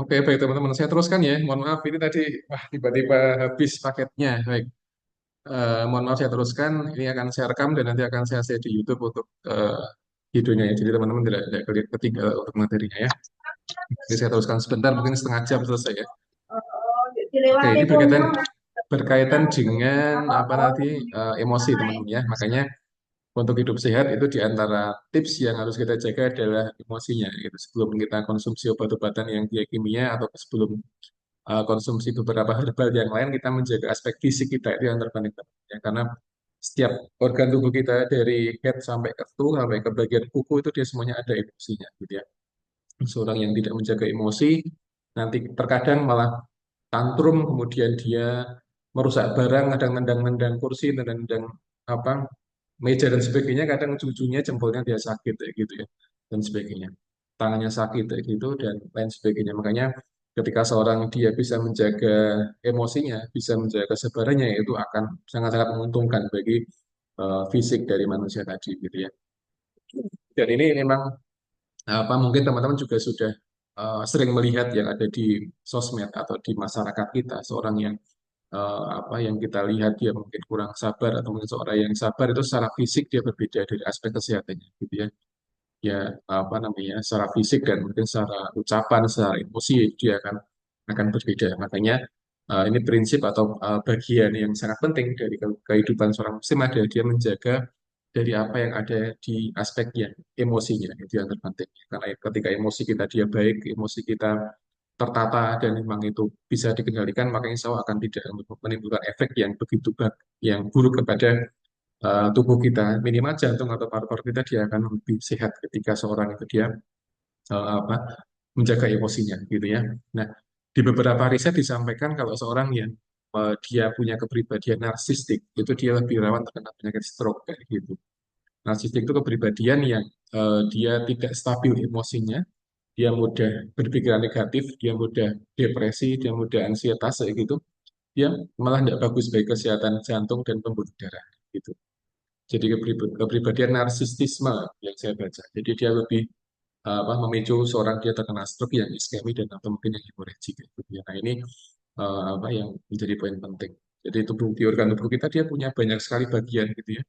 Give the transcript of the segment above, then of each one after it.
Oke, baik teman-teman, saya teruskan ya. Mohon maaf, ini tadi wah tiba-tiba habis paketnya. Baik, mohon maaf saya teruskan. Ini akan saya rekam dan nanti akan saya share di YouTube untuk videonya ya. Jadi teman-teman tidak ketinggalan untuk materinya ya. Ini saya teruskan sebentar, mungkin setengah jam selesai ya. Oke, ini berkaitan berkaitan dengan apa tadi emosi teman-teman ya. Makanya untuk hidup sehat itu di antara tips yang harus kita jaga adalah emosinya gitu. Sebelum kita konsumsi obat-obatan yang kimia atau sebelum konsumsi beberapa herbal yang lain, kita menjaga aspek fisik kita itu yang terpenting ya. Karena setiap organ tubuh kita dari head sampai ke toe sampai ke bagian kuku itu dia semuanya ada emosinya gitu ya. Seorang yang tidak menjaga emosi nanti terkadang malah tantrum, kemudian dia merusak barang, kadang nendang-nendang kursi, nendang-nendang apa meja dan sebagainya, kadang ujung-ujungnya jempolnya dia sakit kayak gitu ya, dan sebagainya, tangannya sakit kayak gitu dan lain sebagainya. Makanya ketika seorang dia bisa menjaga emosinya, bisa menjaga kesabarannya, itu akan sangat-sangat menguntungkan bagi fisik dari manusia tadi gitu ya. Dan ini memang apa mungkin teman-teman juga sudah sering melihat yang ada di sosmed atau di masyarakat kita, seorang yang apa yang kita lihat dia mungkin kurang sabar atau mungkin seorang yang sabar itu secara fisik dia berbeda dari aspek kesehatannya gitu ya. Ya apa namanya secara fisik dan mungkin secara ucapan, secara emosi dia akan berbeda. Makanya ini prinsip atau bagian yang sangat penting dari kehidupan seorang muslim adalah dia menjaga dari apa yang ada di aspeknya, emosinya itu yang terpenting. Karena ketika emosi kita dia baik, emosi kita tertata dan memang itu bisa dikendalikan, maka insya Allah akan tidak menimbulkan efek yang begitu yang buruk kepada tubuh kita. Minimal jantung atau paru-paru kita dia akan lebih sehat ketika seorang itu dia apa menjaga emosinya gitu ya. Nah, di beberapa riset disampaikan kalau seorang yang dia punya kepribadian narsistik itu dia lebih rawan terkena penyakit stroke kayak gitu. Narsistik itu kepribadian yang dia tidak stabil emosinya, dia mudah berpikiran negatif, dia mudah depresi, dia mudah ansietas kayak gitu. Dia malah tidak bagus bagi kesehatan jantung dan pembuluh darah gitu. Jadi kepribadian narsistisme yang saya baca. Jadi dia lebih apa memicu seorang dia terkena stroke yang iskemi dan atau mungkin yang hemorragik gitu ya. Nah ini apa yang menjadi poin penting. Jadi tubuh di organ tubuh kita dia punya banyak sekali bagian gitu ya.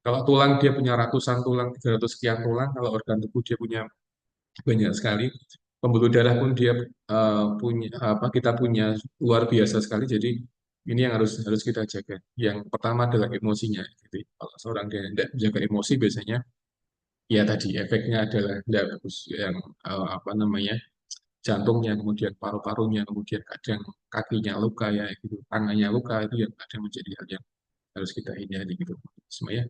Kalau tulang dia punya ratusan tulang, 300 sekian tulang. Kalau organ tubuh dia punya banyak sekali. Pembuluh darah pun dia punya apa kita punya luar biasa sekali. Jadi ini yang harus harus kita jaga. Yang pertama adalah emosinya. Gitu. Kalau seorang dia tidak menjaga emosi biasanya ya tadi efeknya adalah tidak bagus. Yang apa namanya jantungnya, kemudian paru-parunya, kemudian kadang kakinya luka ya, gitu, tangannya luka itu yang kadang menjadi hal yang harus kita hindari gitu. Semuanya.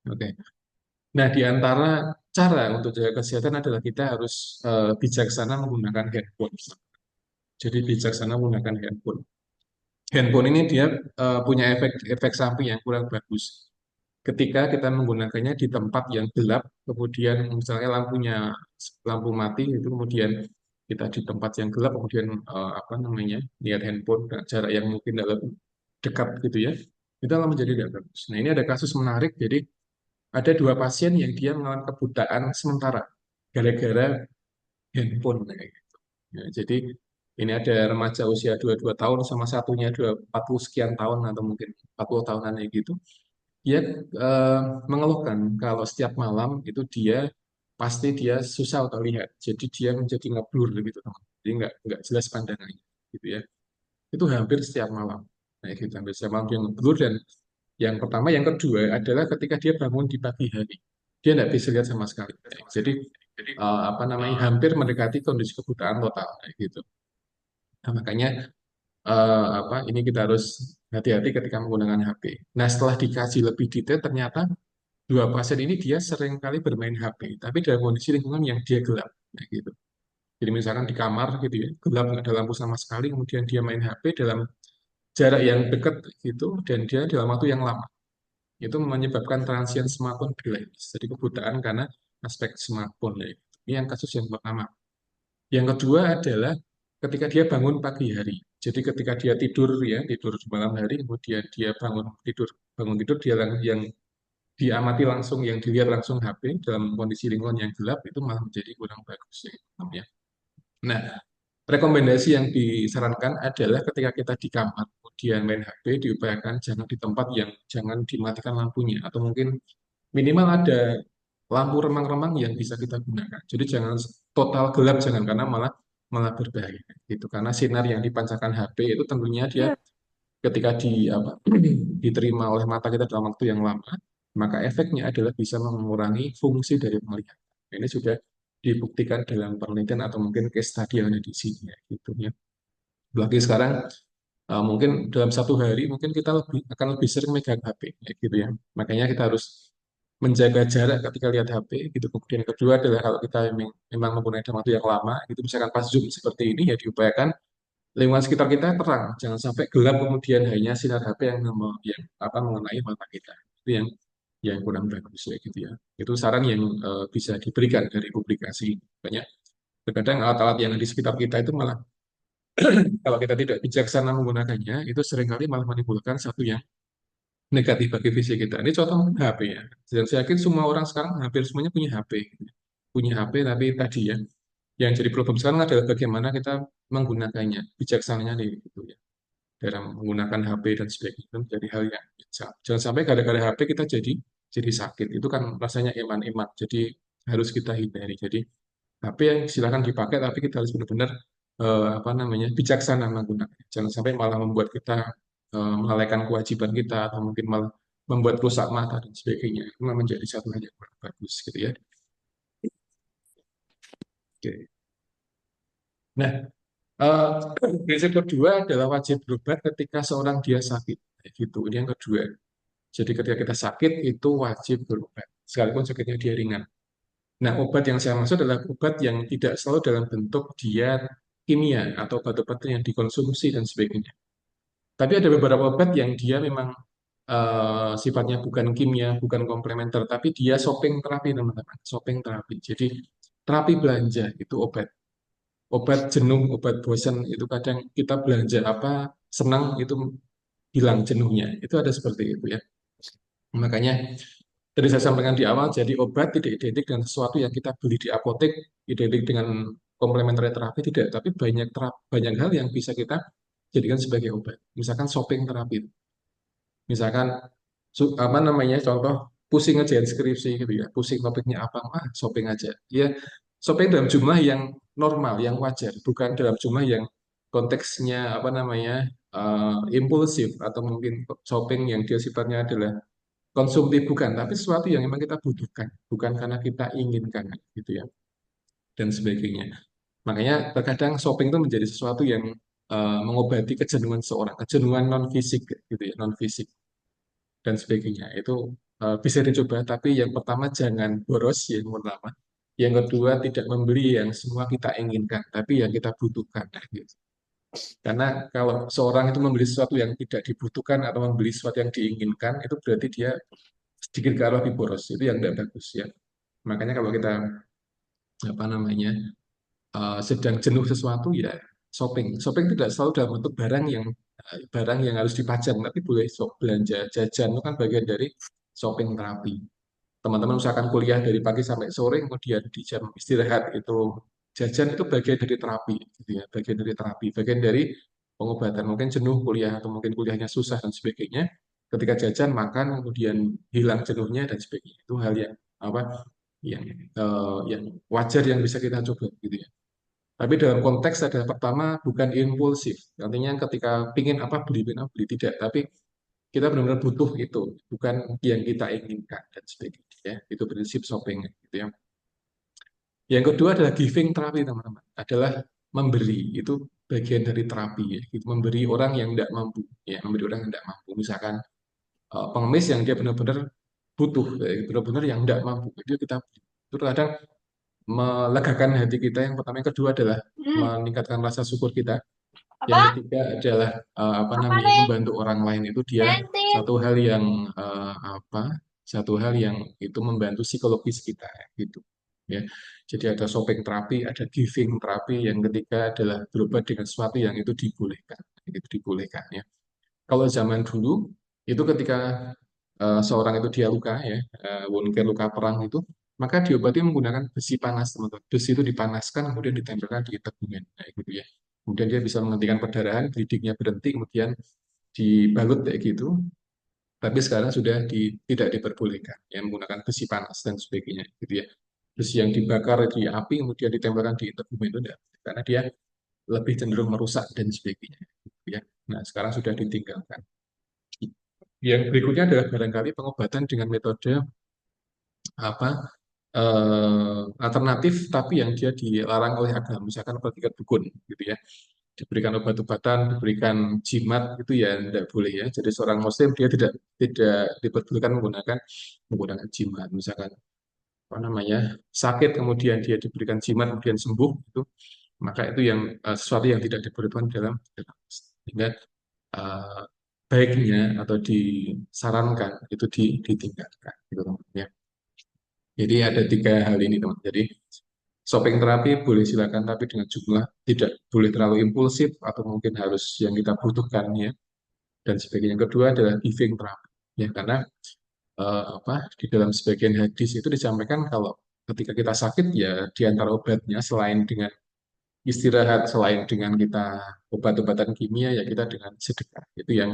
Oke. Nah, di antara cara untuk jaga kesehatan adalah kita harus bijaksana menggunakan handphone. Jadi bijaksana menggunakan handphone. Handphone ini dia punya efek efek samping yang kurang bagus. Ketika kita menggunakannya di tempat yang gelap, kemudian misalnya lampu mati, itu kemudian kita di tempat yang gelap, kemudian apa namanya lihat handphone dengan jarak yang mungkin dalam dekat gitu ya, itu akan menjadi tidak bagus. Nah ini ada kasus menarik. Jadi ada dua pasien yang dia mengalami kebutaan sementara gara-gara handphone kayak gitu. Ya, jadi ini ada remaja usia 22 tahun sama satunya 40 sekian tahun atau mungkin 40 tahunan kayak gitu. Dia eh, mengeluhkan kalau setiap malam itu dia susah untuk lihat. Jadi dia menjadi ngeblur gitu teman. Jadi nggak jelas pandangannya gitu ya. Itu hampir setiap malam. Nah, gitu, hampir setiap malam dia ngeblur dan yang pertama, yang kedua adalah ketika dia bangun di pagi hari, dia tidak bisa lihat sama sekali. Jadi apa namanya hampir mendekati kondisi kebutaan total kayak gitu. Nah, makanya apa ini kita harus hati-hati ketika menggunakan HP. Nah, setelah dikaji lebih detail, ternyata dua pasien ini dia sering kali bermain HP, tapi dalam kondisi lingkungan yang dia gelap, kayak gitu. Jadi misalkan di kamar gitu ya, gelap nggak ada lampu sama sekali, kemudian dia main HP dalam jarak yang dekat gitu, dan dia dalam waktu yang lama. Itu menyebabkan transien smartphone blindness. Jadi kebutaan karena aspek smartphone ya. Ini yang kasus yang pertama. Yang kedua adalah ketika dia bangun pagi hari. Jadi ketika dia tidur ya, tidur di malam hari, kemudian dia bangun tidur dia yang diamati langsung, yang dilihat langsung HP dalam kondisi lingkungan yang gelap itu malah menjadi kurang bagus ya. Ya. Nah, rekomendasi yang disarankan adalah ketika kita di kamar, kemudian main HP, diupayakan jangan di tempat yang jangan dimatikan lampunya, atau mungkin minimal ada lampu remang-remang yang bisa kita gunakan. Jadi jangan total gelap, jangan, karena malah malah berbahaya. Gitu. Karena sinar yang dipancarkan HP itu tentunya dia ketika diterima oleh mata kita dalam waktu yang lama, maka efeknya adalah bisa mengurangi fungsi dari penglihatan. Ini sudah dibuktikan dalam penelitian atau mungkin case study yang ada di sini ya, gitu ya. Lagi sekarang mungkin dalam satu hari mungkin kita akan lebih sering megang HP ya, gitu ya. Makanya kita harus menjaga jarak ketika lihat HP gitu. Kemudian yang kedua adalah kalau kita memang menggunakan waktu yang lama, itu misalkan pas Zoom seperti ini ya diupayakan lingkungan sekitar kita terang, jangan sampai gelap kemudian hanya sinar HP yang mengenai mata kita. Itu yang kurang bagus ya gitu ya. Itu saran yang bisa diberikan dari publikasi banyak. Terkadang alat-alat yang di sekitar kita itu malah kalau kita tidak bijaksana menggunakannya, itu seringkali malah menimbulkan satu yang negatif bagi fisik kita. Ini contoh HP ya. Dan saya yakin semua orang sekarang hampir semuanya punya HP. Punya HP, tapi tadi ya, yang jadi problem sekarang adalah bagaimana kita menggunakannya, bijaksananya nih, gitu ya. Dalam menggunakan HP dan sebagainya itu menjadi hal yang bijak. Jangan sampai gara-gara HP kita jadi sakit. Itu kan rasanya iman-iman. Jadi harus kita hindari. Jadi HP yang silakan dipakai, tapi kita harus benar-benar bijaksana menggunakannya. Jangan sampai malah membuat kita melalaikan kewajiban kita atau mungkin malah membuat rusak mata dan sebagainya. Itu memang menjadi satu hal yang kurang bagus gitu ya. Oke. Nah, eh, prinsip kedua adalah wajib berobat ketika seorang dia sakit. Gitu. Ini yang kedua. Jadi ketika kita sakit itu wajib berobat, sekalipun sakitnya dia ringan. Nah, obat yang saya maksud adalah obat yang tidak selalu dalam bentuk diet kimia atau obat-obat yang dikonsumsi dan sebagainya. Tapi ada beberapa obat yang dia memang sifatnya bukan kimia, bukan komplementer, tapi dia shopping terapi, teman-teman. Shopping terapi. Jadi terapi belanja itu obat. Obat jenuh, obat bosan itu kadang kita belanja apa senang itu hilang jenuhnya. Itu ada seperti itu ya. Makanya tadi saya sampaikan di awal, jadi obat tidak identik dengan sesuatu yang kita beli di apotek, identik dengan komplementari terapi, tidak. Tapi banyak hal yang bisa kita jadikan sebagai obat. Misalkan shopping terapi. Misalkan, contoh, pusing ngerjain skripsi gitu ya. Pusing topiknya apa, shopping aja. Ya, shopping dalam jumlah yang normal, yang wajar. Bukan dalam jumlah yang konteksnya, impulsif. Atau mungkin shopping yang dia sifatnya adalah konsumtif, bukan, tapi sesuatu yang memang kita butuhkan, bukan karena kita inginkan, gitu ya, dan sebagainya. Makanya terkadang shopping itu menjadi sesuatu yang mengobati kejenuhan seorang, kejenuhan non fisik, gitu ya, non fisik dan sebagainya. Itu bisa dicoba, tapi yang pertama jangan boros yang pertama. Yang kedua tidak membeli yang semua kita inginkan, tapi yang kita butuhkan. Gitu. Karena kalau seorang itu membeli sesuatu yang tidak dibutuhkan atau membeli sesuatu yang diinginkan, itu berarti dia sedikit ke arah lebih boros. Itu yang tidak bagus ya. Makanya kalau kita sedang jenuh sesuatu ya shopping. Shopping tidak selalu dalam bentuk barang yang harus dipajang, tapi boleh belanja jajan itu kan bagian dari shopping terapi. Teman-teman usahakan kuliah dari pagi sampai sore, kemudian di jam istirahat itu jajan itu bagian dari terapi, gitu ya, bagian dari terapi, bagian dari pengobatan. Mungkin jenuh kuliah atau mungkin kuliahnya susah dan sebagainya. Ketika jajan makan, kemudian hilang jenuhnya dan sebagainya. Itu hal yang apa yang wajar yang bisa kita coba, gitu ya. Tapi dalam konteks adalah pertama bukan impulsif. Artinya ketika pingin apa beli, beli tidak. Tapi kita benar-benar butuh itu, bukan yang kita inginkan dan sebagainya. Ya. Itu prinsip shopping. Gitu ya. Yang kedua adalah giving terapi, teman-teman. Adalah memberi. Itu bagian dari terapi. Ya. Gitu. Memberi orang yang tidak mampu. Ya, memberi orang yang tidak mampu. Misalkan pengemis yang dia benar-benar butuh, ya, benar-benar yang tidak mampu. Itu kita beri. Itu kadang melegakan hati kita. Yang pertama, yang kedua adalah meningkatkan rasa syukur kita. Yang Apa? ketiga adalah Apa nih? membantu orang lain itu dia Nanti. satu hal yang eh, apa satu hal yang itu membantu psikologis kita gitu ya. Jadi ada shopping terapi, ada giving terapi, yang ketiga adalah berobat dengan sesuatu yang itu dibolehkan ya. Kalau zaman dulu itu ketika seorang itu dia luka ya, wound care luka perang itu, maka diobati menggunakan besi panas teman-teman. Besi itu dipanaskan kemudian ditempelkan di tegumen, kayak gitu ya. Kemudian dia bisa menghentikan perdarahan, bleedingnya berhenti, kemudian dibalut kayak gitu. Tapi sekarang sudah tidak diperbolehkan ya menggunakan besi panas dan sebagainya gitu ya. Besi yang dibakar di api kemudian ditempelkan di tegumen itu enggak, karena dia lebih cenderung merusak dan sebagainya gitu ya. Nah, sekarang sudah ditinggalkan. Yang berikutnya adalah barangkali pengobatan dengan metode apa alternatif tapi yang dia dilarang oleh agama, misalkan praktikat dukun gitu ya. Diberikan obat-obatan, diberikan jimat itu ya tidak boleh ya. Jadi seorang muslim dia tidak diperbolehkan menggunakan menggunakan jimat. Misalkan apa namanya? Sakit kemudian dia diberikan jimat kemudian sembuh itu, maka itu yang sesuatu yang tidak diperbolehkan dalam sehingga eh, baiknya atau disarankan itu ditinggalkan gitu teman ya. Jadi ada tiga hal ini teman. Jadi shopping terapi boleh silakan tapi dengan jumlah tidak boleh terlalu impulsif atau mungkin harus yang kita butuhkan ya dan sebagainya. Yang kedua adalah giving terapi ya karena apa di dalam sebagian hadis itu disampaikan kalau ketika kita sakit ya di antara obatnya selain dengan istirahat, selain dengan kita obat-obatan kimia ya kita dengan sedekah. Itu yang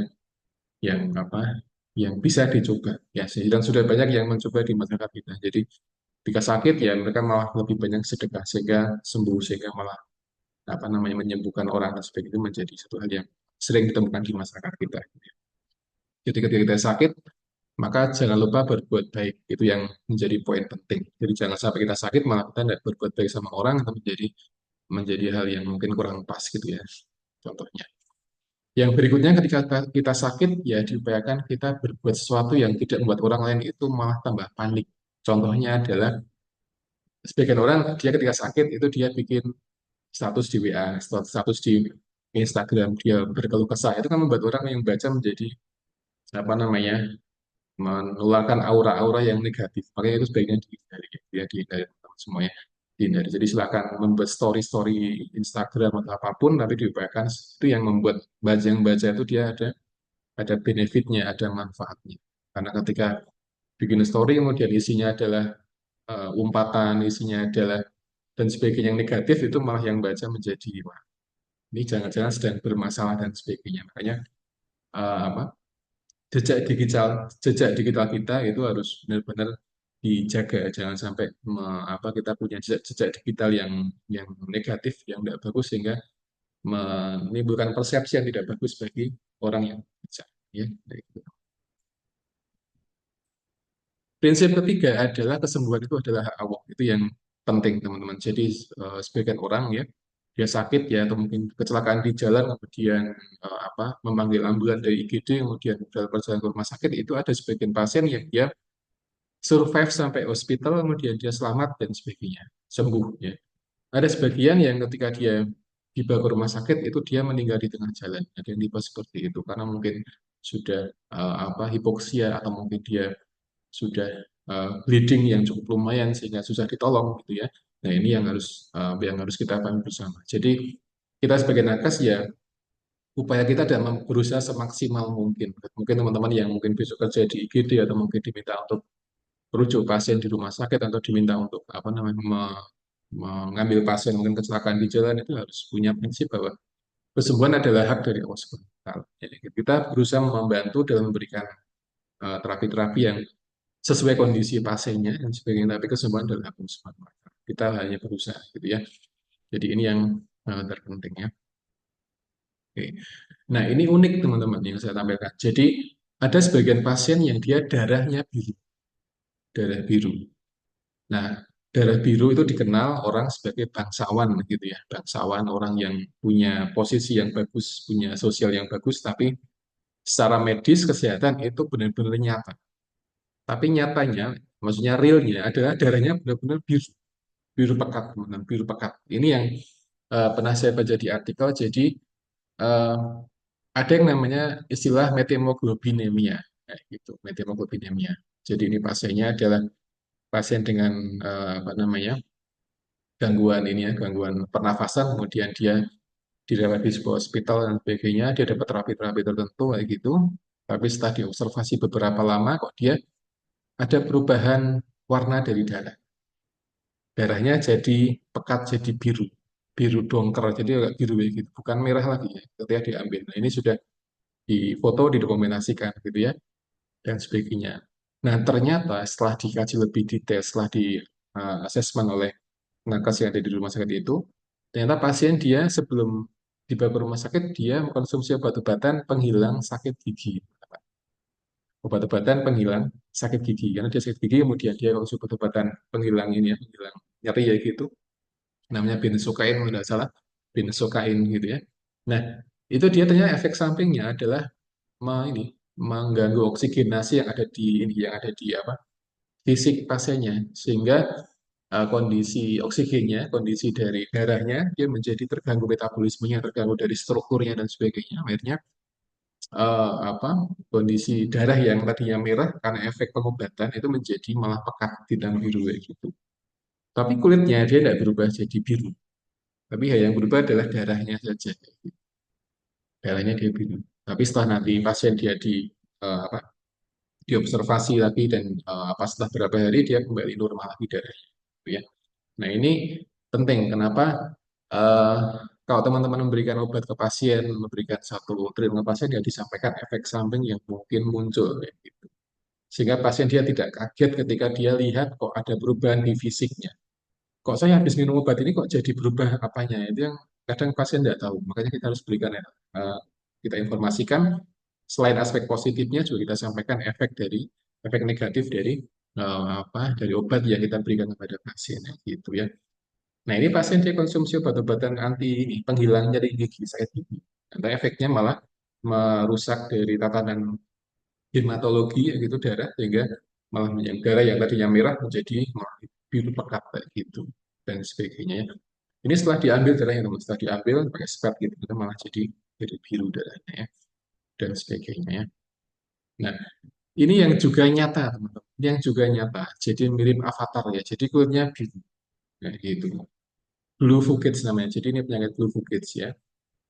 apa yang bisa dicoba ya dan sudah banyak yang mencoba di masyarakat kita. Jadi ketika sakit ya mereka malah lebih banyak sedekah sehingga sembuh sehingga malah apa namanya menyembuhkan orang dan sebagainya itu menjadi satu hal yang sering ditemukan di masyarakat kita. Jadi ketika kita sakit maka jangan lupa berbuat baik itu yang menjadi poin penting. Jadi jangan sampai kita sakit malah kita tidak berbuat baik sama orang itu menjadi menjadi hal yang mungkin kurang pas gitu ya contohnya. Yang berikutnya ketika kita sakit ya diupayakan kita berbuat sesuatu yang tidak membuat orang lain itu malah tambah panik. Contohnya adalah sebagian orang dia ketika sakit itu dia bikin status di WA, status di Instagram, dia berkeluh kesah. Itu kan membuat orang yang baca menjadi apa namanya menularkan aura-aura yang negatif. Makanya itu sebaiknya dihindari, ya, dihindari teman-teman semuanya. Dihindari. Jadi silakan membuat story-story Instagram atau apapun, tapi diupayakan itu yang membuat yang baca itu dia ada benefitnya, ada manfaatnya. Karena ketika bikin story kemudian isinya adalah umpatan, isinya adalah dan sebagainya yang negatif itu malah yang baca menjadi wah ini jangan-jangan sedang bermasalah dan sebagainya. Makanya apa jejak digital kita itu harus benar-benar dijaga, jangan sampai kita punya jejak digital yang negatif, yang tidak bagus sehingga menimbulkan persepsi yang tidak bagus bagi orang yang baca. Ya, kayak gitu. Prinsip ketiga adalah kesembuhan itu adalah hak Allah. Itu yang penting, teman-teman. Jadi, sebagian orang ya, dia sakit ya, atau mungkin kecelakaan di jalan, kemudian memanggil ambulan dari IGD, kemudian dalam perjalanan ke rumah sakit, itu ada sebagian pasien yang dia survive sampai hospital, kemudian dia selamat dan sebagainya, sembuh ya. Ada sebagian yang ketika dia dibawa ke rumah sakit itu dia meninggal di tengah jalan. Ada yang tipe seperti itu karena mungkin sudah hipoksia atau mungkin dia sudah bleeding yang cukup lumayan sehingga susah ditolong gitu ya. Nah, ini yang harus kita pahami bersama. Jadi kita sebagai nakes ya upaya kita adalah berusaha semaksimal mungkin. Mungkin teman-teman yang mungkin besok kerja di IGD atau mungkin diminta untuk merujuk pasien di rumah sakit atau diminta untuk apa namanya mengambil pasien mungkin kecelakaan di jalan itu harus punya prinsip bahwa kesembuhan adalah hak dari Allah Subhanahu wa Ta'ala. Jadi kita berusaha membantu dalam memberikan terapi-terapi yang sesuai kondisi pasiennya dan sebagainya, tapi kesembuhan adalah hak Allah Subhanahu wa Ta'ala. Kita hanya berusaha gitu ya. Jadi ini yang terpenting ya. Oke. Nah, ini unik teman-teman yang saya tampilkan. Jadi ada sebagian pasien yang dia darahnya biru, darah biru. Nah, darah biru itu dikenal orang sebagai bangsawan gitu ya. Bangsawan orang yang punya posisi yang bagus, punya sosial yang bagus, tapi secara medis kesehatan itu benar-benar nyata. Tapi nyatanya, maksudnya realnya adalah darahnya benar-benar biru, biru pekat, teman-teman, biru pekat. Ini yang pernah saya baca di artikel. Jadi eh, ada yang namanya istilah metemoglobinemia, kayak gitu, metemoglobinemia. Jadi ini pasiennya adalah pasien dengan apa namanya gangguan ini ya, gangguan pernafasan, kemudian dia dirawat di sebuah hospital dan sebagainya, dia dapat terapi-terapi tertentu kayak gitu. Tapi setelah diobservasi beberapa lama, kok dia ada perubahan warna dari darah. Darahnya jadi pekat, jadi biru. Biru dongker, jadi agak biru ya gitu. Bukan merah lagi ya, ketika diambil. Nah, ini sudah difoto, didokumentasikan gitu ya, dan sebagainya. Nah, ternyata setelah dikaji lebih detail, setelah di asesmen oleh nakes yang ada di rumah sakit itu, ternyata pasien dia sebelum dibawa ke rumah sakit, dia mengkonsumsi obat-obatan penghilang sakit gigi. Obat-obatan penghilang sakit gigi. Karena dia sakit gigi, kemudian dia konsumsi obat-obatan penghilang ini ya, penghilang nyeri ya gitu. Namanya benzokain, kalau tidak salah. Benzokain gitu ya. Nah, itu dia ternyata efek sampingnya adalah ini mengganggu oksigenasi yang ada di ini yang ada di apa fisik pasiennya sehingga kondisi oksigennya, kondisi dari darahnya dia menjadi terganggu metabolismenya, terganggu dari strukturnya dan sebagainya. Akhirnya apa kondisi darah yang tadinya merah karena efek pengobatan itu menjadi malah pekat hitam biru kayak gitu. Tapi kulitnya dia tidak berubah jadi biru. Tapi yang berubah adalah darahnya saja. Darahnya dia biru. Tapi setelah nanti pasien dia apa diobservasi lagi dan apa setelah beberapa hari dia kembali normal lagi darahnya. Gitu ya. Nah ini penting. Kenapa? eh, Kalau teman-teman memberikan obat ke pasien, memberikan satu treatment ke pasien, ya disampaikan efek samping yang mungkin muncul. Kayak gitu. Sehingga pasien dia tidak kaget ketika dia lihat kok ada perubahan di fisiknya. Kok saya habis minum obat ini kok jadi berubah apanya? Itu yang kadang pasien tidak tahu. Makanya kita harus berikan ya, kita informasikan selain aspek positifnya juga kita sampaikan efek negatif dari dari obat yang kita berikan kepada pasien ya, gitu ya. Nah, ini pasien dia konsumsi obat-obatan anti ini, penghilang nyeri gigi, sakit gigi. Nanti efeknya malah merusak dari tatanan hematologi ya gitu darah sehingga malah yang darah yang tadinya merah menjadi malah biru pekat kayak gitu dan sebagainya ya. Ini setelah diambil darahnya teman, setelah diambil pakai swab gitu itu malah jadi biru darahnya ya dan sebagainya ya. Nah, ini yang juga nyata teman-teman, ini yang juga nyata. Jadi mirip avatar ya. Jadi kulitnya biru. Nah, gitu. Blue Fugates namanya. Jadi ini penyakit Blue Fugates ya.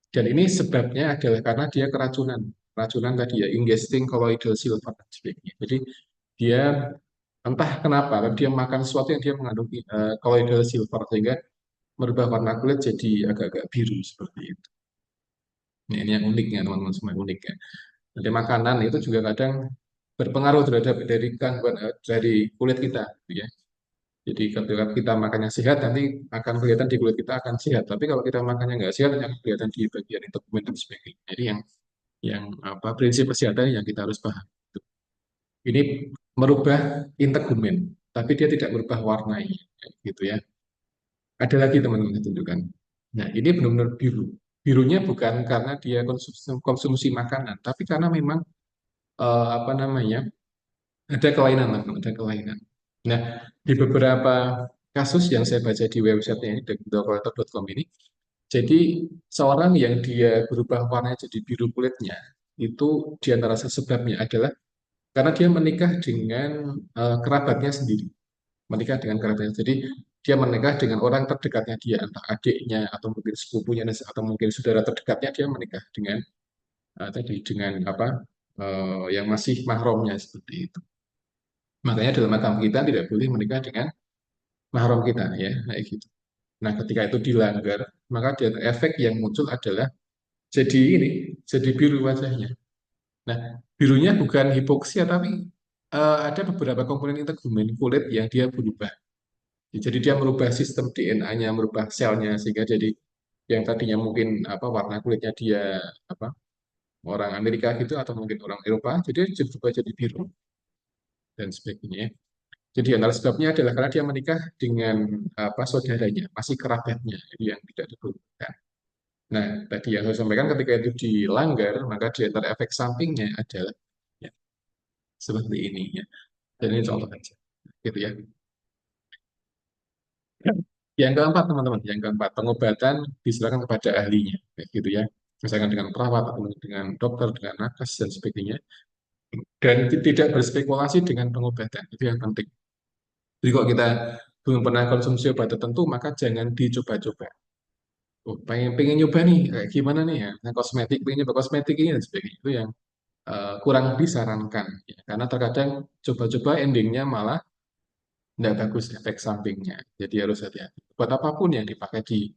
Dan ini sebabnya adalah karena dia keracunan. Keracunan tadi ya, ingesting colloidal silver dan sebagainya. Jadi dia entah kenapa, tapi dia makan sesuatu yang dia mengandung colloidal silver sehingga merubah warna kulit jadi agak-agak biru seperti itu. Nah, ini yang uniknya teman-teman semua unik ya. Jadi makanan itu juga kadang berpengaruh terhadap dari gangguan dari kulit kita, gitu ya. Jadi ketika kita makannya sehat, nanti akan kelihatan di kulit kita akan sehat. Tapi kalau kita makannya nggak sehat, nanti akan kelihatan di bagian integumen dan sebagainya. Jadi yang apa prinsip kesehatan yang kita harus paham. Ini merubah integumen, tapi dia tidak merubah warnanya, gitu ya. Ada lagi teman-teman saya tunjukkan. Nah, ini benar-benar biru. Birunya bukan karena dia konsumsi makanan, tapi karena memang apa namanya ada kelainan, teman-teman, ada kelainan. Nah, di beberapa kasus yang saya baca di websitenya ini, doctor.com ini, jadi seorang yang dia berubah warnanya jadi biru kulitnya, itu di antara sebabnya adalah karena dia menikah dengan kerabatnya sendiri. Menikah dengan kerabatnya. Jadi dia menikah dengan orang terdekatnya dia, entah adiknya atau mungkin sepupunya atau mungkin saudara terdekatnya dia menikah dengan tadi dengan apa yang masih mahramnya seperti itu. Makanya dalam agama kita tidak boleh menikah dengan mahram kita ya, kayak gitu. Nah, ketika itu dilanggar, maka dia, efek yang muncul adalah jadi ini, jadi biru wajahnya. Nah, birunya bukan hipoksia tapi ada beberapa komponen integumen kulit yang dia berubah. Jadi dia merubah sistem DNA-nya, merubah selnya sehingga jadi yang tadinya mungkin apa warna kulitnya dia apa orang Amerika gitu atau mungkin orang Eropa, jadi berubah jadi biru dan sebagainya. Jadi antara sebabnya adalah karena dia menikah dengan apa saudaranya, masih kerabatnya, itu yang tidak diperlukan. Nah, tadi yang saya sampaikan ketika itu dilanggar, maka di antara efek sampingnya adalah ya, seperti ini ya. Dan ini contoh aja, gitu ya. Yang keempat, teman-teman, yang keempat, pengobatan diserahkan kepada ahlinya, kayak gitu ya. Misalkan dengan perawat, atau dengan dokter, dengan nakes, dan sebagainya. Dan tidak berspekulasi dengan pengobatan, itu yang penting. Jadi kalau kita belum pernah konsumsi obat tertentu, maka jangan dicoba-coba. Oh, pengen nyoba nih, kayak gimana nih ya, nah, kosmetik, pengen nyoba kosmetik ini, dan sebagainya. Itu yang kurang disarankan ya. Karena terkadang coba-coba endingnya malah nggak bagus efek sampingnya. Jadi harus hati-hati. Buat apapun yang dipakai di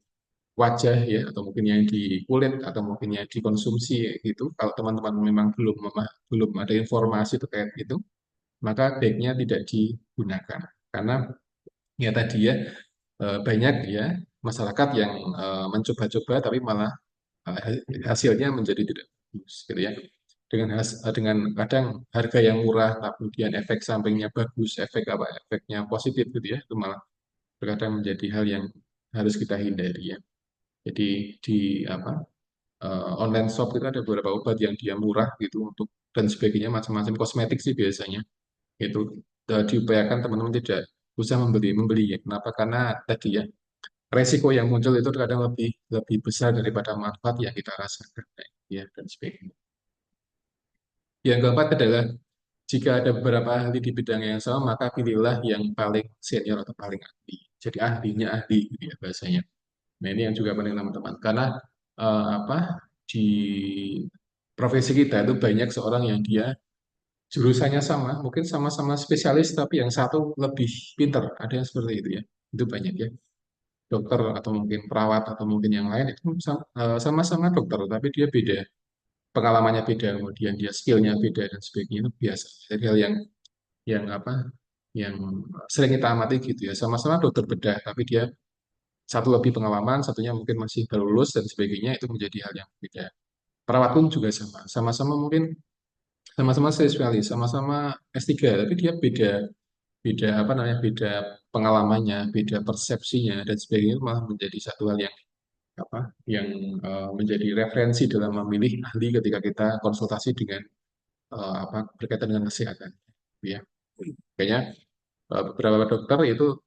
wajah ya, atau mungkin yang di kulit, atau mungkin yang dikonsumsi gitu. Kalau teman-teman memang belum ada informasi terkait itu, maka baiknya tidak digunakan. Karena ya tadi ya, banyak ya masyarakat yang mencoba-coba tapi malah hasilnya menjadi tidak bagus gitu ya. Dengan kadang harga yang murah tapi kemudian efek sampingnya bagus, efeknya positif gitu ya, itu malah terkadang menjadi hal yang harus kita hindari ya. Jadi di apa online shop itu ada beberapa obat yang dia murah gitu untuk dan sebagainya, macam-macam kosmetik sih biasanya itu diupayakan teman-teman tidak usah membeli ya. Kenapa? Karena tadi ya, resiko yang muncul itu terkadang lebih lebih besar daripada manfaat yang kita rasakan ya, dan sebagainya. Yang keempat adalah jika ada beberapa ahli di bidang yang sama, maka pilihlah yang paling senior atau paling ahli. Jadi ahlinya ahli gitu ya bahasanya. Nah, ini yang juga penting teman-teman. Karena apa di profesi kita itu banyak seorang yang dia jurusannya sama, mungkin sama-sama spesialis, tapi yang satu lebih pinter. Ada yang seperti itu ya. Itu banyak ya. Dokter atau mungkin perawat atau mungkin yang lain itu sama-sama dokter, tapi dia beda, pengalamannya beda, kemudian dia skillnya beda dan sebagainya, itu biasa. Jadi hal yang apa, yang sering kita amati gitu ya. Sama-sama dokter bedah, tapi dia satu lebih pengalaman, satunya mungkin masih baru lulus dan sebagainya, itu menjadi hal yang beda. Perawat pun juga sama, sama-sama mungkin sama-sama spesialis, sama-sama S3, tapi dia beda beda apa namanya, beda pengalamannya, beda persepsinya dan sebagainya, malah menjadi satu hal yang apa yang menjadi referensi dalam memilih ahli ketika kita konsultasi dengan apa berkaitan dengan kesehatan ya. Kayaknya beberapa dokter itu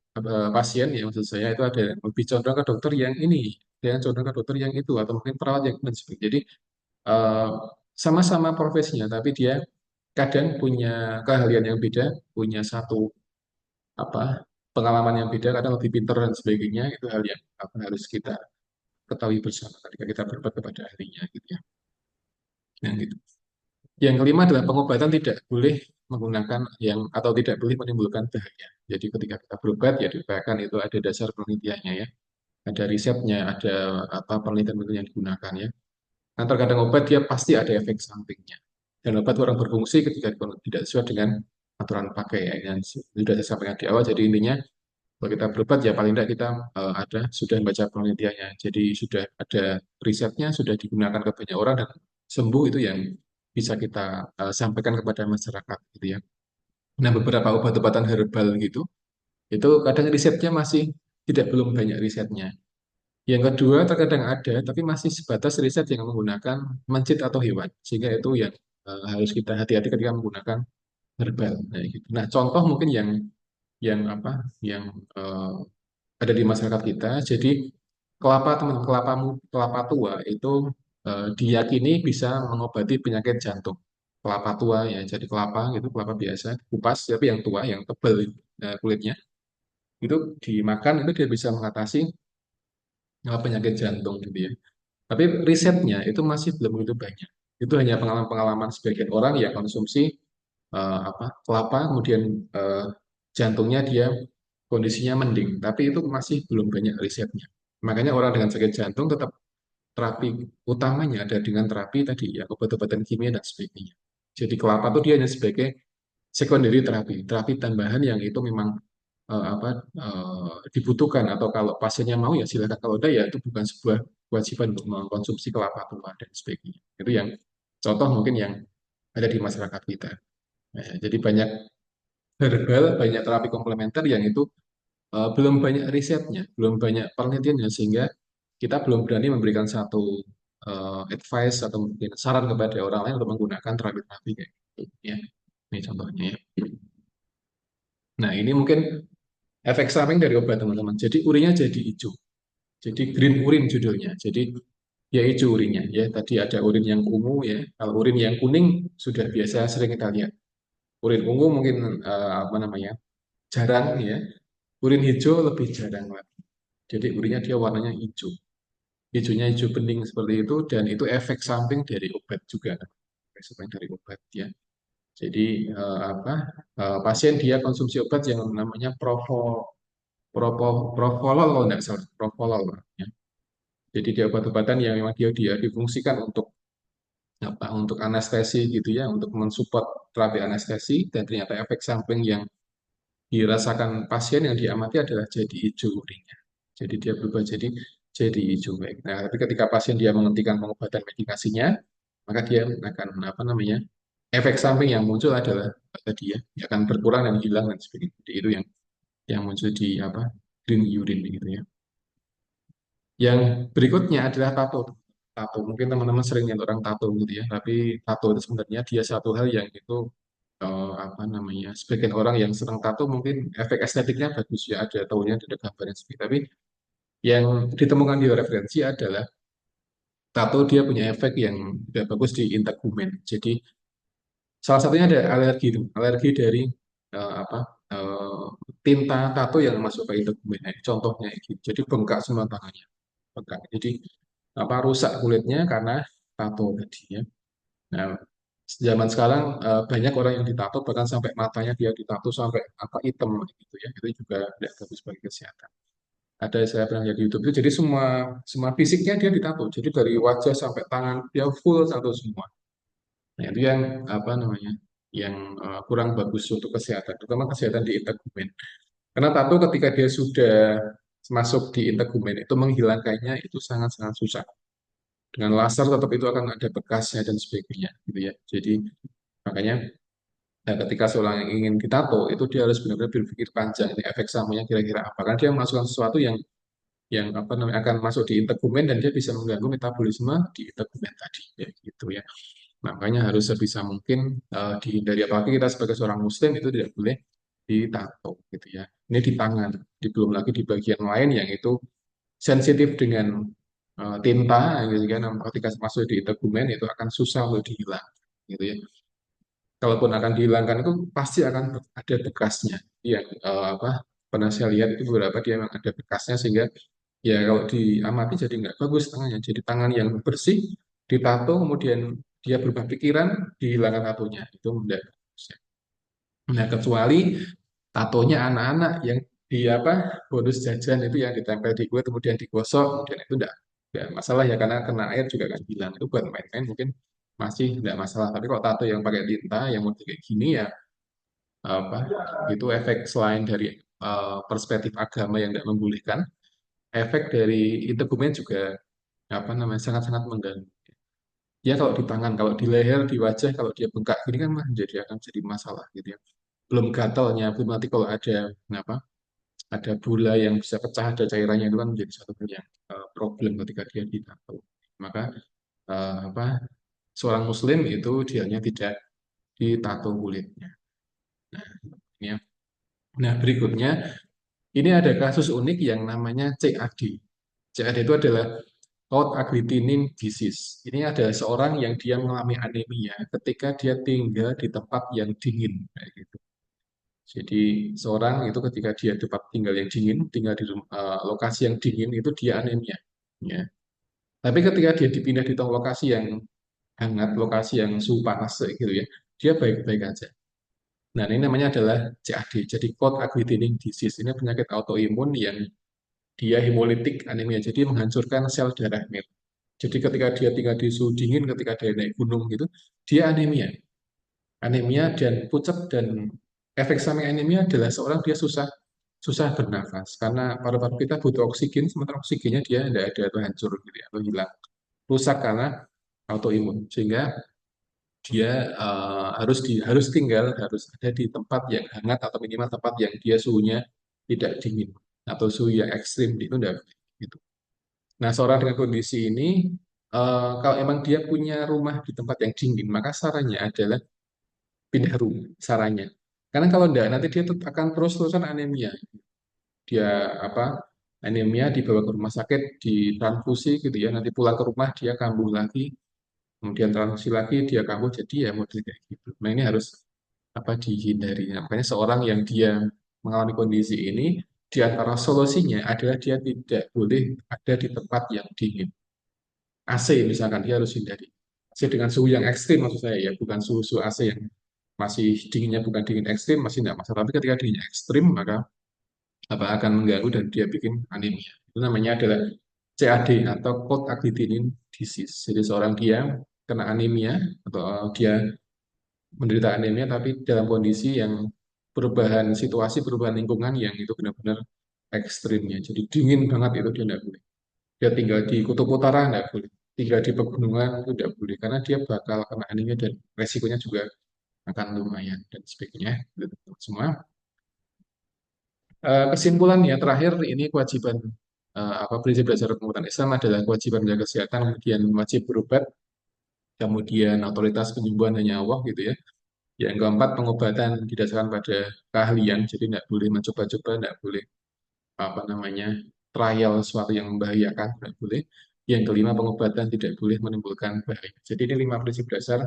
pasien ya, maksud saya itu ada yang lebih condong ke dokter yang ini, ada yang condong ke dokter yang itu, atau mungkin perawat yang dan sebagainya. Jadi eh, sama-sama profesinya, tapi dia kadang punya keahlian yang beda, punya satu apa pengalaman yang beda, kadang lebih pintar dan sebagainya. Itu hal yang apa, harus kita ketahui bersama ketika kita berbuat kepada ahlinya gitu ya. Nah, gitu. Yang kelima adalah pengobatan tidak boleh menggunakan yang atau tidak boleh menimbulkan bahaya. Jadi ketika kita berobat ya diupayakan itu ada dasar penelitiannya ya, ada risetnya, ada apa penelitian-penelitian yang digunakan ya. Nah, terkadang obat dia pasti ada efek sampingnya. Dan obat kurang berfungsi ketika tidak sesuai dengan aturan pakai ya. Yang sudah saya sampaikan di awal. Jadi intinya kalau kita berobat ya paling tidak kita ada sudah membaca penelitiannya. Jadi sudah ada risetnya, sudah digunakan ke banyak orang dan sembuh, itu yang bisa kita sampaikan kepada masyarakat gitu ya. Nah, beberapa obat-obatan herbal gitu, itu kadang risetnya masih tidak belum banyak risetnya. Yang kedua, terkadang ada, tapi masih sebatas riset yang menggunakan mencit atau hewan. Sehingga itu yang harus kita hati-hati ketika menggunakan herbal. Nah, gitu. Nah, contoh mungkin yang apa, yang ada di masyarakat kita. Jadi kelapa teman kelapa tua itu diyakini bisa mengobati penyakit jantung. Kelapa tua ya, jadi kelapa gitu, kelapa biasa, kupas, tapi yang tua, yang tebal kulitnya, itu dimakan itu dia bisa mengatasi penyakit jantung gitu ya. Tapi risetnya itu masih belum begitu banyak. Itu hanya pengalaman-pengalaman sebagian orang yang konsumsi apa kelapa, kemudian eh, jantungnya dia kondisinya mending, tapi itu masih belum banyak risetnya. Makanya orang dengan sakit jantung tetap terapi utamanya ada dengan terapi tadi ya, obat-obatan kimia dan sebagainya. Jadi kelapa itu dia hanya sebagai secondary terapi, terapi tambahan yang itu memang apa dibutuhkan, atau kalau pasiennya mau ya silakan, kalau tidak ya itu bukan sebuah kewajiban untuk mengkonsumsi kelapa tua dan sebagainya. Itu yang contoh mungkin yang ada di masyarakat kita. Nah, jadi banyak herbal, banyak terapi komplementer yang itu belum banyak risetnya, belum banyak penelitiannya, sehingga kita belum berani memberikan satu advice atau mungkin saran kepada orang lain untuk menggunakan terapi-terapi kayak gitu ya. Ini contohnya ya. Nah, ini mungkin efek samping dari obat teman-teman. Jadi urinnya jadi hijau. Jadi green urin judulnya. Jadi ya hijau urinnya ya. Tadi ada urin yang ungu ya. Kalau urin yang kuning sudah biasa sering kita lihat. Urin ungu mungkin apa namanya, jarang ya. Urin hijau lebih jarang lagi. Jadi urinnya dia warnanya hijau. Hijaunya hijau bening seperti itu, dan itu efek samping dari obat juga. suplemen dari obat ya. Jadi apa pasien dia konsumsi obat yang namanya provolol kalau tidak salah, provolol ya. Jadi dia obat-obatan yang memang dia difungsikan untuk apa untuk anestesi gitu ya, untuk mensupport terapi anestesi dan ternyata efek samping yang dirasakan pasien yang diamati adalah jadi hijau urinnya. Jadi dia berubah jadi hijau baik. Nah, tapi ketika pasien dia menghentikan pengobatan medikasinya, maka dia akan apa namanya efek samping yang muncul adalah tadi ya, dia akan berkurang dan hilang dan sebagainya. Jadi itu yang muncul di apa green urine gitu ya. Yang berikutnya adalah tato. Tato mungkin teman-teman sering lihat orang tato gitu ya, tapi tato itu sebenarnya dia satu hal yang itu apa namanya sebagian orang yang senang tato mungkin efek estetiknya bagus ya ada taunya ada gambarnya seperti tapi yang ditemukan di referensi adalah tato dia punya efek yang tidak bagus di integumen. Jadi salah satunya ada alergi itu, alergi dari apa eh, tinta tato yang masuk ke integumen. Nah, ini contohnya gitu. Jadi bengkak semua tangannya, bengkak. Jadi apa rusak kulitnya karena tato tadi ya. Nah, zaman sekarang banyak orang yang ditato bahkan sampai matanya dia ditato sampai apa hitam gitu ya. Itu juga tidak bagus bagi kesehatan. Ada saya pernah lihat di YouTube itu jadi semua semua fisiknya dia ditato. Jadi dari wajah sampai tangan dia full tato semua. Nah, itu yang apa namanya? Yang kurang bagus untuk kesehatan, terutama kesehatan di integumen. Karena tato ketika dia sudah masuk di integumen itu menghilangkannya itu sangat-sangat susah. Dengan laser tetap itu akan ada bekasnya dan sebagainya gitu ya. Jadi makanya ketika seorang yang ingin ditato itu dia harus benar-benar berpikir panjang ini efek sampingnya kira-kira apa. Karena dia memasukkan sesuatu yang apa namanya akan masuk di integumen dan dia bisa mengganggu metabolisme di integumen tadi ya gitu ya. Makanya harus sebisa mungkin dihindari apalagi kita sebagai seorang muslim itu tidak boleh ditato gitu ya. Ini di tangan, belum lagi di bagian lain yang itu sensitif dengan tinta gitu kan. Ketika masuk di integumen itu akan susah untuk dihilang gitu ya. Kalaupun akan dihilangkan itu pasti akan ada bekasnya. Yang apa pernah saya lihat itu beberapa dia memang ada bekasnya sehingga ya kalau diamati jadi nggak bagus tangannya. Jadi tangan yang bersih ditato kemudian dia berubah pikiran dihilangkan tatonya itu enggak bagus ya. Nah kecuali tatonya anak-anak yang di apa bonus jajan itu yang ditempel di kulit kemudian digosok kemudian itu enggak masalah ya karena kena air juga akan hilang itu buat main-main mungkin masih enggak masalah tapi kalau tato yang pakai tinta yang model kayak gini ya apa itu efek selain dari perspektif agama yang tidak membolehkan efek dari integumen juga apa namanya sangat-sangat mengganggu. Ya kalau di tangan, kalau di leher, di wajah, kalau dia bengkak gini kan mah jadi akan jadi masalah gitu ya. Belum gatalnya, belum nanti kalau ada apa, ada gula yang bisa pecah, ada cairannya itu kan menjadi satu hal yang problem ketika dia ditato. Maka apa, seorang Muslim itu dianya tidak ditato kulitnya. Nah, ini ya. Nah berikutnya ini ada kasus unik yang namanya CAD. CAD itu adalah Cold agglutinin disease. Ini adalah seorang yang dia mengalami anemia ketika dia tinggal di tempat yang dingin. Kayak gitu. Jadi seorang itu ketika dia tempat tinggal yang dingin, tinggal di lokasi yang dingin itu dia anemia. Ya. Tapi ketika dia dipindah di lokasi yang hangat, lokasi yang suhu panas kayak gitu ya, dia baik-baik aja. Nah ini namanya adalah CAD. Jadi Cold agglutinin disease ini penyakit autoimun yang dia hemolitik anemia. Jadi menghancurkan sel darah merah. Jadi ketika dia tinggal di suhu dingin, ketika dia naik gunung gitu, dia anemia. Anemia dan pucat dan efek samping anemia adalah seorang dia susah susah bernafas karena paru-paru kita butuh oksigen, sementara oksigennya dia tidak ada atau hancur gitu ya, atau hilang. Rusak karena autoimun. Sehingga dia harus tinggal harus ada di tempat yang hangat atau minimal tempat yang dia suhunya tidak dingin atau suhu yang ekstrim itu tidak gitu. Nah, seorang dengan kondisi ini, kalau emang dia punya rumah di tempat yang dingin, maka sarannya adalah pindah rumah, sarannya. Karena kalau enggak, nanti dia akan terus-terusan anemia. Dia apa? Anemia dibawa ke rumah sakit, ditransfusi gitu ya. Nanti pulang ke rumah dia kambuh lagi, kemudian transfusi lagi dia kambuh. Jadi ya model kayak gitu. Nah ini harus apa dihindari. Nah, makanya seorang yang dia mengalami kondisi ini, di antara solusinya adalah dia tidak boleh ada di tempat yang dingin. AC misalkan dia harus hindari. masih dengan suhu yang ekstrim maksud saya ya, bukan suhu-suhu AC yang masih dinginnya bukan dingin ekstrim, masih tidak masalah. Tapi ketika dinginnya ekstrim, maka apa akan mengganggu dan dia bikin anemia. Itu namanya adalah CAD atau cold agglutinin disease. Jadi seorang dia kena anemia atau dia menderita anemia tapi dalam kondisi yang perubahan situasi, perubahan lingkungan yang itu benar-benar ekstrimnya. Jadi dingin banget itu dia tidak boleh. Dia tinggal di kutub utara tidak boleh. Tinggal di pegunungan itu tidak boleh karena dia bakal kena anemia dan resikonya juga akan lumayan dan sebagainya. Gitu, semua. Kesimpulannya terakhir ini kewajiban apa prinsip dasar pengobatan Islam adalah kewajiban menjaga kesehatan, kemudian wajib berobat, kemudian otoritas penyembuhan hanya Allah gitu ya. Yang keempat pengobatan didasarkan pada keahlian, jadi tidak boleh mencoba-coba, tidak boleh apa namanya trial sesuatu yang membahayakan, tidak boleh. Yang kelima pengobatan tidak boleh menimbulkan bahaya. Jadi ini lima prinsip dasar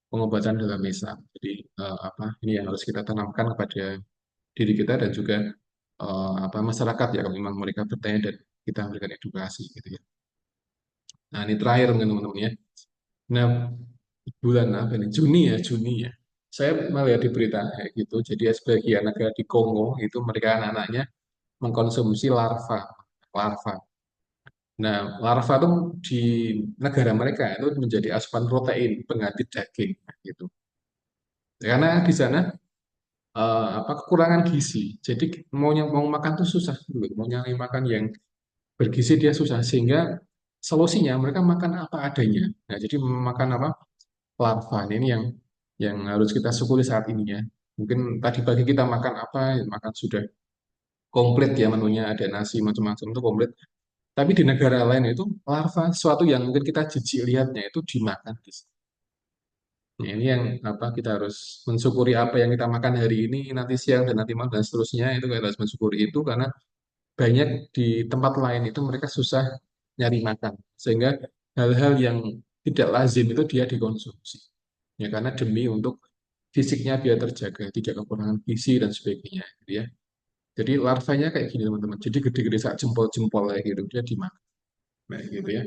pengobatan dalam Islam. Jadi apa ini yang harus kita tanamkan kepada diri kita dan juga apa masyarakat ya kalau memang mereka bertanya dan kita memberikan edukasi gitu ya. Nah ini terakhir mungkin teman-teman ya. Nah bulan apa ini Juni ya Juni ya. Saya melihat di berita kayak gitu. Jadi sebagian negara di Kongo itu mereka anak-anaknya mengkonsumsi larva, larva. Nah larva itu di negara mereka itu menjadi asupan protein pengganti daging gitu. Karena di sana apa kekurangan gizi. Jadi mau makan tuh susah dulu. Mau nyari makan yang bergizi dia susah sehingga solusinya mereka makan apa adanya. Nah, jadi makan apa larva ini yang harus kita syukuri saat ini ya. Mungkin tadi pagi kita makan apa, makan sudah komplit ya menunya ada nasi macam-macam itu komplit. Tapi di negara lain itu larva sesuatu yang mungkin kita jijik lihatnya itu dimakan. Nah, ini yang apa kita harus mensyukuri apa yang kita makan hari ini, nanti siang dan nanti malam dan seterusnya itu kita harus mensyukuri itu karena banyak di tempat lain itu mereka susah nyari makan sehingga hal-hal yang tidak lazim itu dia dikonsumsi ya karena demi untuk fisiknya biar terjaga tidak kekurangan gizi dan sebagainya gitu ya jadi larvanya kayak gini teman-teman jadi gede-gede saat jempol-jempol kayak gitu dia dimakan nah, gitu ya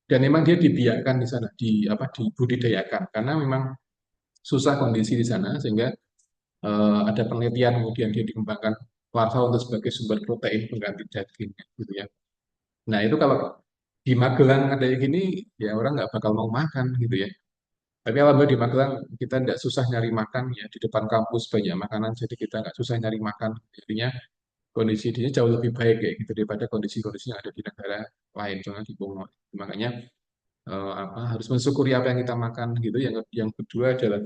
dan memang dia dibiarkan di sana di apa dibudidayakan karena memang susah kondisi di sana sehingga ada penelitian kemudian dia dikembangkan larva untuk sebagai sumber protein pengganti daging gitu ya. Nah itu kalau di Magelang ada yang gini ya orang nggak bakal mau makan gitu ya. Tapi alhamdulillah di Magelang kita nggak susah nyari makan ya di depan kampus banyak makanan jadi kita nggak susah nyari makan. Jadinya kondisi di sini jauh lebih baik kayak gitu daripada kondisi-kondisi yang ada di negara lain contohnya di Kongo. Makanya apa harus mensyukuri apa yang kita makan gitu. Yang kedua adalah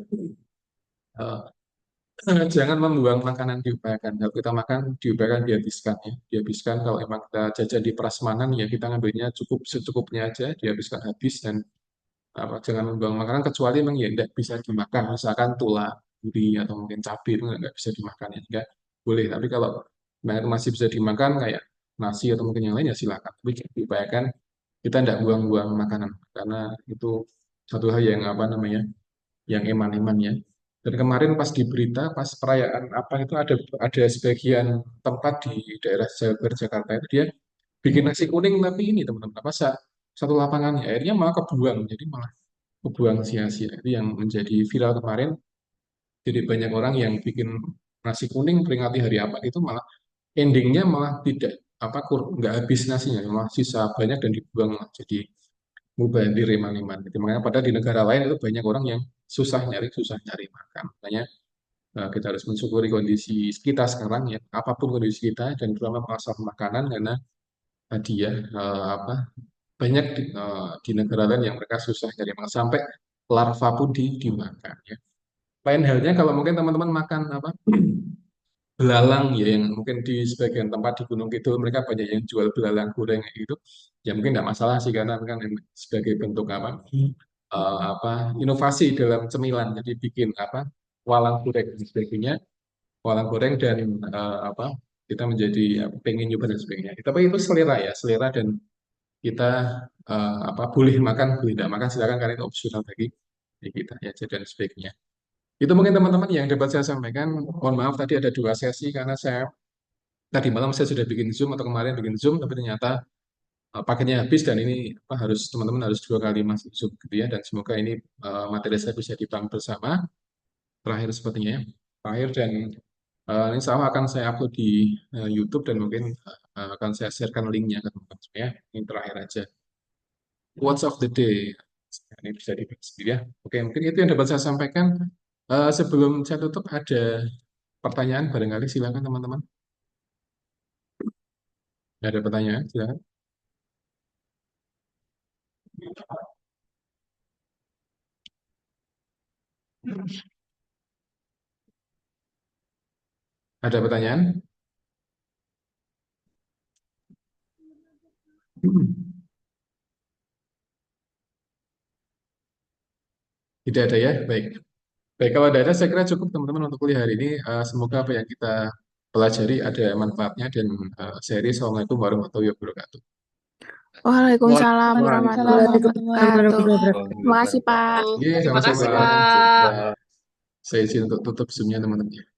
jangan membuang makanan diupayakan. Kalau kita makan diupayakan dihabiskan ya. Dihabiskan kalau emang kita jajan di prasmanan ya kita ngambilnya cukup secukupnya aja, dihabiskan habis dan apa jangan membuang makanan kecuali memang ya tidak bisa dimakan. Misalkan tulang, duri atau mungkin cabai itu nggak bisa dimakan ya. Enggak boleh. Tapi kalau memang itu masih bisa dimakan kayak nasi atau mungkin yang lain ya silakan. Tapi diupayakan kita tidak buang-buang makanan karena itu satu hal yang apa namanya yang eman-eman ya. Dan kemarin pas di berita, pas perayaan apa itu ada sebagian tempat di daerah Jabar Jakarta itu dia bikin nasi kuning tapi ini teman-teman apa satu lapangan ya, akhirnya malah kebuang jadi malah kebuang sia-sia itu yang menjadi viral kemarin jadi banyak orang yang bikin nasi kuning peringati hari apa itu malah endingnya malah tidak apa nggak habis nasinya malah sisa banyak dan dibuang jadi mubazir eman-eman. Gitu. Makanya pada di negara lain itu banyak orang yang susah nyari makan. Makanya kita harus mensyukuri kondisi kita sekarang ya, apapun kondisi kita dan terutama masalah makanan karena tadi ya apa banyak di negara lain yang mereka susah nyari makan sampai larva pun dimakan ya. Lain halnya kalau mungkin teman-teman makan apa belalang ya yang mungkin di sebagian tempat di Gunung Kidul mereka banyak yang jual belalang goreng kayak gitu ya mungkin tidak masalah sih karena kan sebagai bentuk apa apa inovasi dalam cemilan jadi bikin apa walang goreng dan sebagainya walang goreng dan apa kita menjadi pengen nyoba dan sebagainya tapi itu selera ya selera dan kita apa boleh makan boleh tidak makan silakan karena itu opsional bagi kita ya dan sebagainya itu mungkin teman-teman yang dapat saya sampaikan mohon maaf tadi ada dua sesi karena saya tadi malam saya sudah bikin Zoom atau kemarin bikin Zoom tapi ternyata paketnya habis dan ini apa, harus teman-teman harus 2 kali masuk Zoom gitu ya. Dan semoga ini materi saya bisa dipahami bersama. Terakhir sepertinya ya. Terakhir dan insya Allah akan saya upload di YouTube dan mungkin akan saya sharekan linknya ke teman-teman ya. Ini terakhir aja. Quotes of the day. Ini bisa dibahas sendiri ya. Oke, mungkin itu yang dapat saya sampaikan. Sebelum saya tutup, ada pertanyaan barangkali silakan teman-teman. Ada pertanyaan, silakan. Ada pertanyaan? Tidak ada ya? Baik. Baik, kalau tidak ada, saya kira cukup teman-teman untuk kuliah hari ini. Semoga apa yang kita pelajari ada manfaatnya dan seri. Assalamualaikum warahmatullahi wabarakatuh. Waalaikumsalam warahmatullahi Waalaikumsalam wabarakatuh. warahmatullahi Terima kasih, Pak. wabarakatuh. Iya, Terima kasih, sama-sama. Pak. Saya izin untuk tutup Zoom-nya teman-teman.